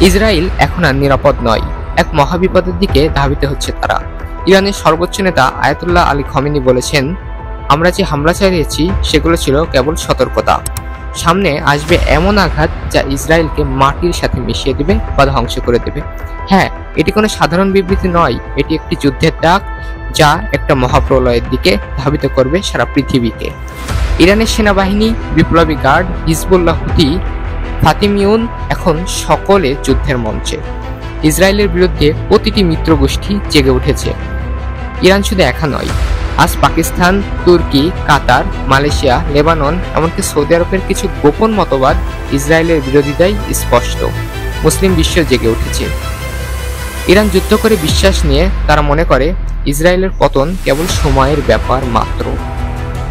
Israel এখন আর নিরাপদ নয়, এক মহাবিপদের দিকে ধাবিত হচ্ছে তারা। ইরানের সর্বোচ্চ নেতা আয়াতুল্লাহ আলী খমেনি বলেছেন, আমরা যে হামলা চালিয়েছি সেগুলো ছিল কেবল সতর্কতা। সামনে আসবে এমন আঘাত যা ইসরায়েলকে মাটির সাথে মিশিয়ে দেবে বা ধ্বংস করে দেবে। হ্যাঁ, এটি কোনো সাধারণ বিবৃতি নয়, এটি একটি যুদ্ধের ডাক যা একটা মহাপ্রলয়ের দিকে ধাবিত করবে সারা পৃথিবীকে। ইরানের সেনাবাহিনী, বিপ্লবী গার্ড, হিজবুল্লাহ, হুতি, ফাতিমিউন এখন সকলে যুদ্ধের মঞ্চে। ইসরায়েলের বিরুদ্ধে প্রতিটি মিত্র গোষ্ঠী জেগে উঠেছে। ইরান শুধু একা নয়, আজ পাকিস্তান, তুর্কি, কাতার, মালয়েশিয়া, লেবানন, এমনকি সৌদি আরবের কিছু গোপন মতবাদ ইসরায়েলের বিরোধিতাই স্পষ্ট। মুসলিম বিশ্ব জেগে উঠেছে। ইরান যুদ্ধ করে বিশ্বাস নিয়ে তারা মনে করে ইসরায়েলের পতন কেবল সময়ের ব্যাপার মাত্র।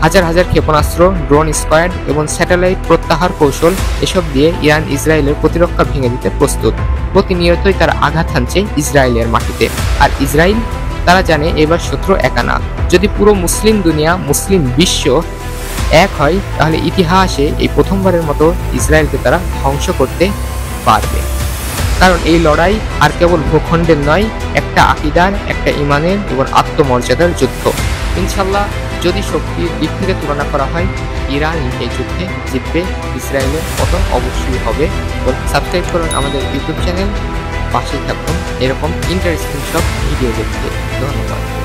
হাজার হাজার ক্ষেপণাস্ত্র, ড্রোন স্কোয়াড এবং স্যাটেলাইট প্রত্যাহার কৌশল, এসব দিয়ে ইরান ইসরায়েলের প্রতিরক্ষা ভেঙে দিতে প্রস্তুত। প্রতিনিয়তই তারা আঘাত হানছে ইসরায়েলের মাটিতে। আর ইসরায়েল, তারা জানে এবার শত্রু একা না। যদি পুরো মুসলিম দুনিয়া, মুসলিম বিশ্ব এক হয়, তাহলে ইতিহাসে এই প্রথমবারের মতো ইসরায়েলকে তারা ধ্বংস করতে পারবে। কারণ এই লড়াই আর কেবল ভূখণ্ডের নয়, একটা আকীদার, একটা ঈমানের এবং আত্মমর্যাদার যুদ্ধ। ইনশাআল্লাহ, যদি শক্তির দিক থেকে তুলনা করা হয়, ইরান এই যুদ্ধে জিতবে, ইসরায়েলের পতন অবশ্যই হবে। সাবস্ক্রাইব করুন আমাদের ইউটিউব চ্যানেল, পাশে থাকুন এরকম ইন্টারেস্টিং সব ভিডিও দেখতে। ধন্যবাদ।